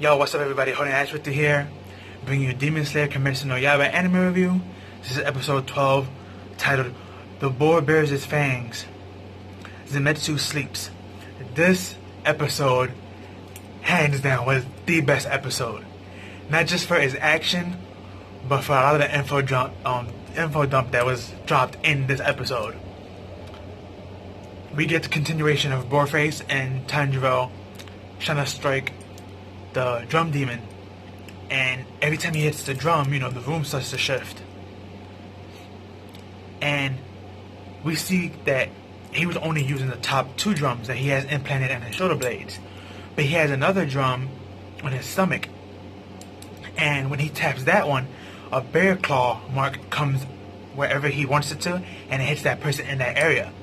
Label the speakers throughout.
Speaker 1: Yo, what's up everybody, Holding Ash with you here, bringing you Demon Slayer Kimetsu no Yaibe anime review. This is episode 12, titled The Boar Bears Its Fangs, Zenitsu Sleeps. This episode, hands down, was the best episode. Not just for its action, but for a lot of the info dump that was dropped in this episode. We get the continuation of Boarface and Tanjiro trying to strike the drum demon, and every time he hits the drum, the room starts to shift. And we see that he was only using the top two drums that he has implanted in his shoulder blades, but he has another drum on his stomach, and when he taps that one, a bear claw mark comes wherever he wants it to, and it hits that person in that area.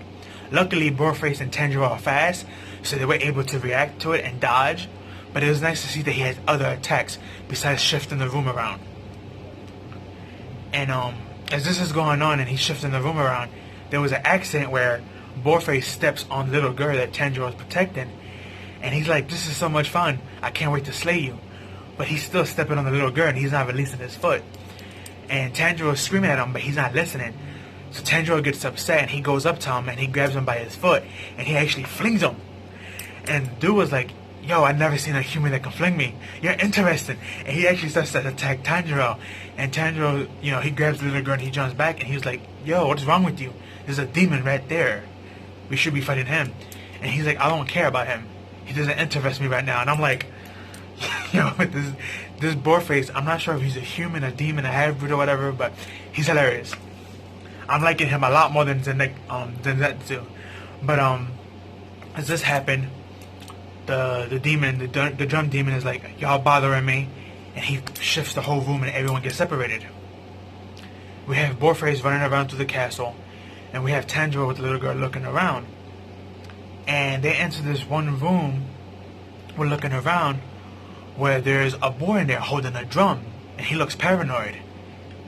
Speaker 1: Luckily, Boarface and Tanjiro are fast, so they were able to react to it and dodge. But it was nice to see that he has other attacks besides shifting the room around. And as this is going on and he's shifting the room around, there was an accident where Boarface steps on the little girl that Tanjiro is protecting, and he's like, "This is so much fun! I can't wait to slay you!" But he's still stepping on the little girl and he's not releasing his foot. And Tanjiro is screaming at him, but he's not listening. So Tanjiro gets upset and he goes up to him and he grabs him by his foot and he actually flings him. And dude was like, "Yo, I've never seen a human that can fling me. You're interesting." And he actually starts to attack Tanjiro. And Tanjiro, he grabs the little girl and he jumps back and he was like, "Yo, what's wrong with you? There's a demon right there. We should be fighting him." And he's like, "I don't care about him. He doesn't interest me right now." And I'm like, yo, this Boarface, I'm not sure if he's a human, a demon, a half-breed or whatever, but he's hilarious. I'm liking him a lot more than Zenitsu. But as this happened, the demon, the drum demon is like, "Y'all bothering me," and he shifts the whole room and everyone gets separated. We have Boarface running around through the castle, and we have Tanjiro with the little girl looking around. And they enter this one room, we're looking around, where there's a boy in there holding a drum, and he looks paranoid.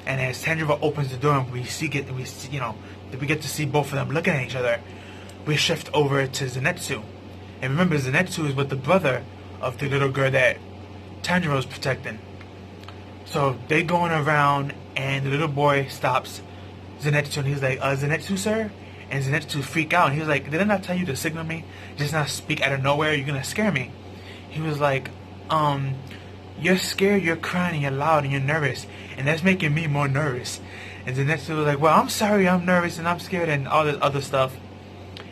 Speaker 1: And as Tanjiro opens the door and we get to see both of them looking at each other, we shift over to Zenitsu. And remember, Zenitsu is with the brother of the little girl that Tanjiro is protecting. So they going around, and the little boy stops Zenitsu, and he's like, "Zenitsu, sir?" And Zenitsu freak out, and he was like, "Did I not tell you to signal me? Just not speak out of nowhere? You're gonna scare me." He was like, "You're scared, you're crying, and you're loud, and you're nervous, and that's making me more nervous." And Zenitsu was like, "Well, I'm sorry, I'm nervous, and I'm scared," and all this other stuff.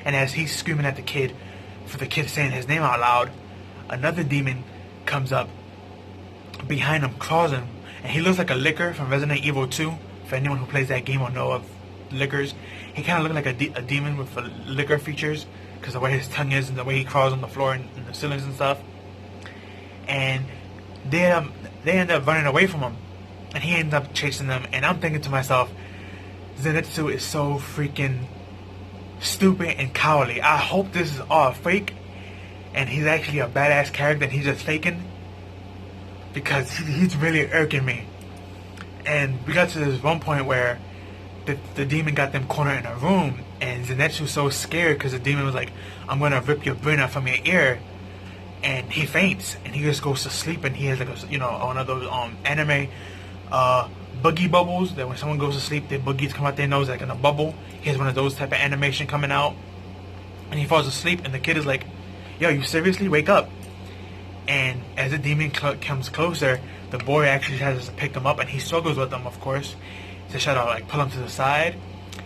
Speaker 1: And as he's screaming at the kid, for the kid saying his name out loud, another demon comes up behind him, crawls him, and he looks like a Licker from Resident Evil 2. For anyone who plays that game or know of Lickers, he kind of looks like a demon with Licker features, because the way his tongue is and the way he crawls on the floor and the ceilings and stuff. And they end up running away from him, and he ends up chasing them. And I'm thinking to myself, Zenitsu is so freaking stupid and cowardly. I hope this is all fake and he's actually a badass character and he's just faking, because he's really irking me. And we got to this one point where the demon got them cornered in a room, and Zenitsu's so scared because the demon was like, "I'm gonna rip your brain out from your ear," and he faints and he just goes to sleep. And he has like one of those anime boogie bubbles that when someone goes to sleep, their boogies come out their nose like in a bubble. He has one of those type of animation coming out, and he falls asleep, and the kid is like, "Yo, you seriously? Wake up." And as the demon comes closer, the boy actually tries to pick him up, and he struggles with them, of course, to try to pull him to the side,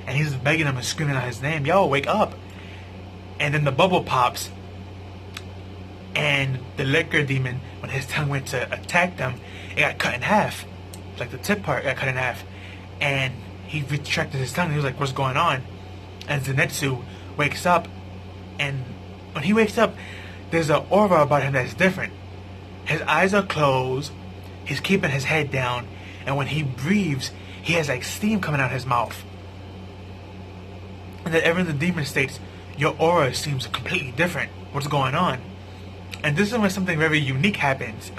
Speaker 1: and he's begging him and screaming out his name, "Yo, wake up." And then the bubble pops, and the Licker demon, when his tongue went to attack them, it got cut in half. Like the tip part got cut in half, and he retracted his tongue. He was like, "What's going on?" And Zenitsu wakes up, and when he wakes up, there's an aura about him that's different. His eyes are closed, he's keeping his head down, and when he breathes, he has like steam coming out of his mouth. And then every the demon states, "Your aura seems completely different. What's going on?" And this is when something very unique happens.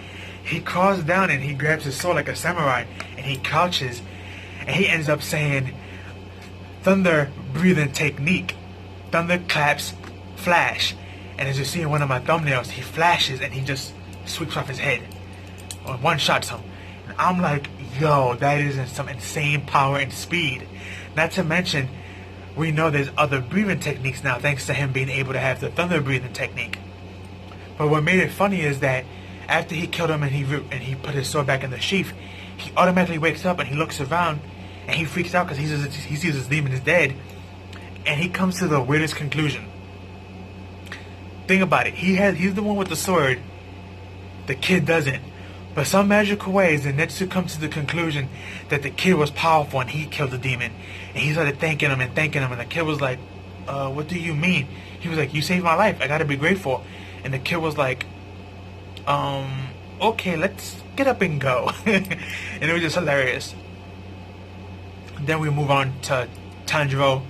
Speaker 1: He crawls down and he grabs his sword like a samurai, and he crouches, and he ends up saying, "Thunder breathing technique. Thunder claps, flash." And as you see in one of my thumbnails, he flashes and he just sweeps off his head. or one-shots him. And I'm like, yo, that is some insane power and speed. Not to mention, we know there's other breathing techniques now, thanks to him being able to have the thunder breathing technique. But what made it funny is that after he killed him and he put his sword back in the sheath, he automatically wakes up and he looks around and he freaks out because he sees his demon is dead, and he comes to the weirdest conclusion. Think about it. He's the one with the sword. The kid doesn't. But some magical ways, Zenitsu comes to the conclusion that the kid was powerful and he killed the demon. And he started thanking him, and the kid was like, what do you mean? He was like, you saved my life. I gotta be grateful. And the kid was like, okay, let's get up and go. And it was just hilarious. Then we move on to Tanjiro.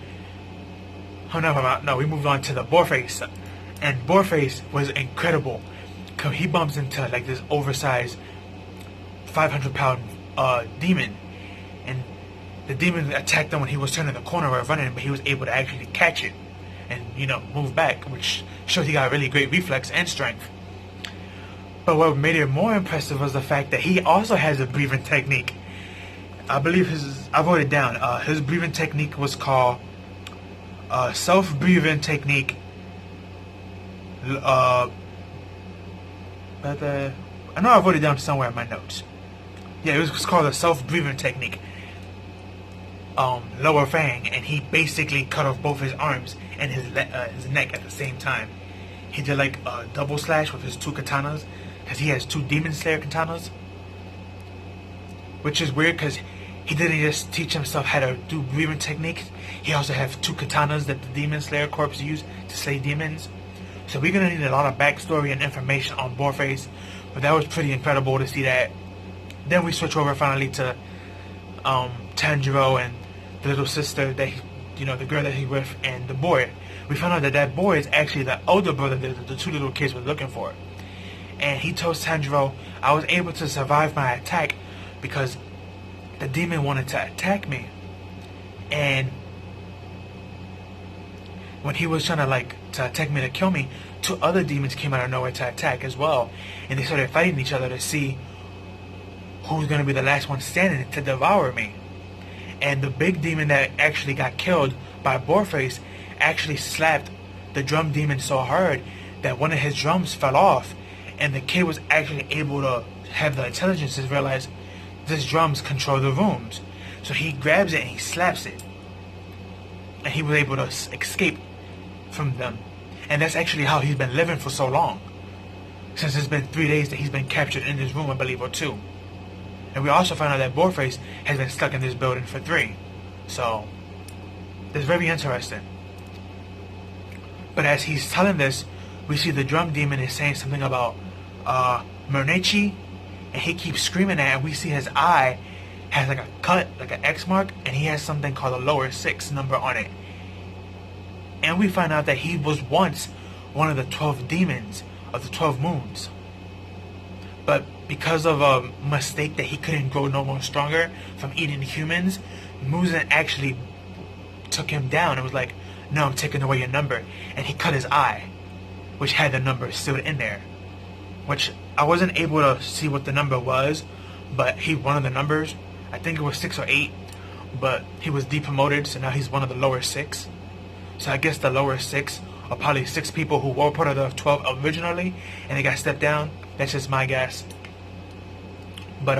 Speaker 1: We moved on to the Boreface. And Boreface was incredible. Cause he bumps into like this oversized 500-pound demon. And the demon attacked him when he was turning the corner or running, but he was able to actually catch it and, move back, which showed he got really great reflex and strength. But what made it more impressive was the fact that he also has a breathing technique. I believe I wrote it down. His breathing technique was called self-breathing technique. I know I wrote it down somewhere in my notes. Yeah, it was called a self-breathing technique. Lower Fang, and he basically cut off both his arms and his neck at the same time. He did like a double slash with his two katanas, because he has two Demon Slayer katanas. Which is weird, because he didn't just teach himself how to do breathing techniques. He also has two katanas that the Demon Slayer Corps use to slay demons. So we're going to need a lot of backstory and information on Boreface. But that was pretty incredible to see that. Then we switch over finally to Tanjiro and the little sister that the girl that he with, and the boy. We found out that boy is actually the older brother that the two little kids were looking for. And he told Tanjiro, I was able to survive my attack because the demon wanted to attack me. And when he was trying to attack me to kill me, two other demons came out of nowhere to attack as well. And they started fighting each other to see who's going to be the last one standing to devour me. And the big demon that actually got killed by Boreface actually slapped the drum demon so hard that one of his drums fell off. And the kid was actually able to have the intelligence to realize this drums control the rooms. So he grabs it and he slaps it. And he was able to escape from them. And that's actually how he's been living for so long. Since it's been 3 days that he's been captured in this room, I believe, or 2. And we also found out that Boreface has been stuck in this building for 3. So, that's very interesting. But as he's telling this, we see the drum demon is saying something about Mernechi, and he keeps screaming at it, and we see his eye has like a cut, like an X mark, and he has something called a lower 6 number on it. And we find out that he was once one of the 12 demons of the 12 moons. But because of a mistake that he couldn't grow no more stronger from eating humans, Muzan actually took him down and was like, no, I'm taking away your number. And he cut his eye, which had the number still in there. Which I wasn't able to see what the number was, but he one of the numbers. I think it was 6 or 8, but he was depromoted, so now he's one of the lower 6. So I guess the lower 6 are probably 6 people who were part of the 12 originally, and they got stepped down. That's just my guess. But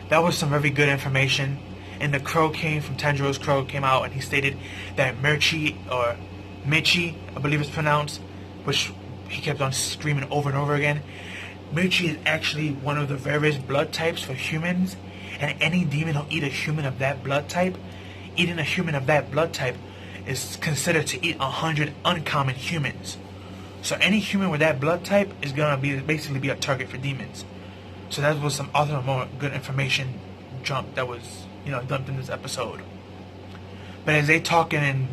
Speaker 1: that was some very good information. And the crow came from Tanjiro's crow came out, and he stated that Michi, I believe it's pronounced, which he kept on screaming over and over again. Michi is actually one of the various blood types for humans, and any demon who'll eat a human of that blood type, eating a human of that blood type is considered to eat 100 uncommon humans. So any human with that blood type is gonna basically be a target for demons. So that was some other more good information jump that was dumped in this episode. But as they talking and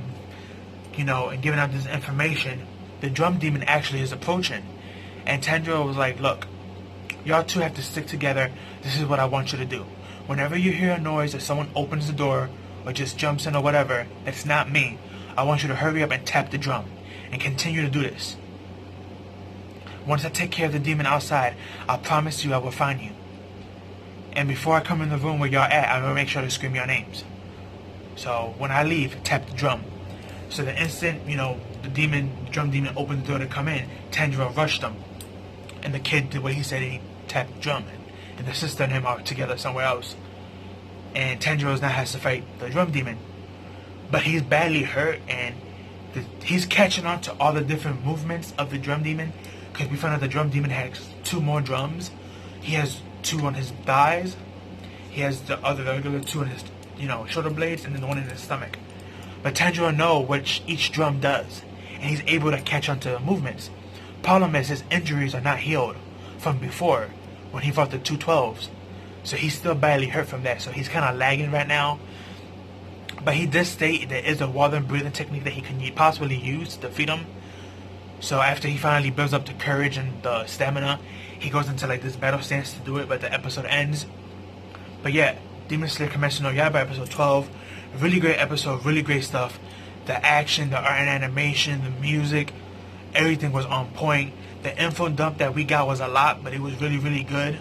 Speaker 1: and giving out this information, the drum demon actually is approaching, and Tanjiro was like, look, y'all two have to stick together. This is what I want you to do. Whenever you hear a noise or someone opens the door or just jumps in or whatever, that's not me. I want you to hurry up and tap the drum and continue to do this. Once I take care of the demon outside, I promise you I will find you. And before I come in the room where y'all at, I'm gonna make sure to scream your names. So when I leave, tap the drum. So the instant, the drum demon opened the door to come in, Tanjiro rushed him. And the kid did what he said, and he tapped the drum. And the sister and him are together somewhere else. And Tanjiro now has to fight the drum demon. But he's badly hurt, and he's catching on to all the different movements of the drum demon. Because we found out the drum demon has 2 more drums. He has 2 on his thighs. He has the regular 2 on his, shoulder blades, and then the one in his stomach. But Tanjiro knows what each drum does, and he's able to catch on to the movements. Problem is, his injuries are not healed from before, when he fought the 212s. So he's still badly hurt from that, so he's kind of lagging right now. But he did state there is a water and breathing technique that he can possibly use to defeat him. So after he finally builds up the courage and the stamina, he goes into like this battle stance to do it, but the episode ends. But yeah, Demon Slayer Kimetsu no Yaibe episode 12, really great episode, really great stuff. The action, the art and animation, the music, everything was on point. The info dump that we got was a lot, but it was really, really good.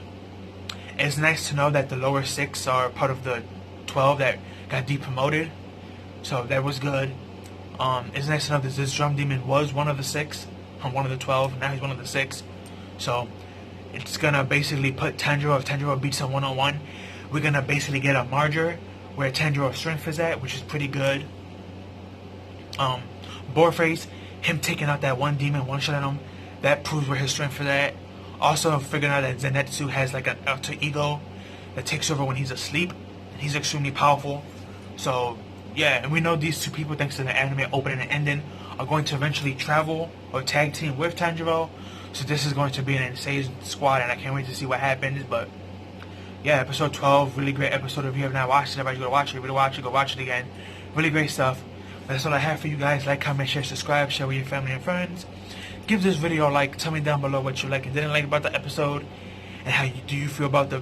Speaker 1: It's nice to know that the lower 6 are part of the 12 that got depromoted, so that was good. It's nice to know that this drum demon was one of the 6, one of the 12. Now he's one of the 6. So it's gonna basically put Tanjiro. If Tanjiro beats him 1-on-1, we're gonna basically get a marker where Tanjiro's strength is at, which is pretty good. Boreface, him taking out that one demon, one-shot him, that proves where his strength is at. Also figuring out that Zenitsu has like an alter ego that takes over when he's asleep, and he's extremely powerful. So yeah, and we know these 2 people, thanks to the anime opening and ending, are going to eventually travel or tag team with Tanjiro. So this is going to be an insane squad, and I can't wait to see what happens. But yeah, episode 12, really great episode. If you have not watched it, everybody go watch it. If you don't watch it, go watch it again. Really great stuff. But that's all I have for you guys. Like, comment, share, subscribe, share with your family and friends. Give this video a like. Tell me down below what you like and didn't like about the episode, and how do you feel about the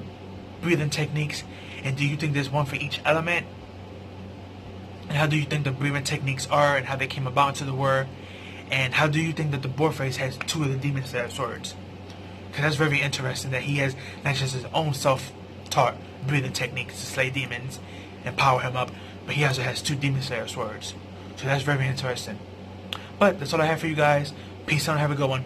Speaker 1: breathing techniques, and do you think there's one for each element, and how do you think the breathing techniques are, and how they came about into the world, and how do you think that the Boreface has 2 of the Demon Slayer swords? Because that's very interesting that he has not just his own self-taught breathing techniques to slay demons and power him up, but he also has 2 Demon Slayer swords. So that's very interesting. But that's all I have for you guys. Peace out and have a good one.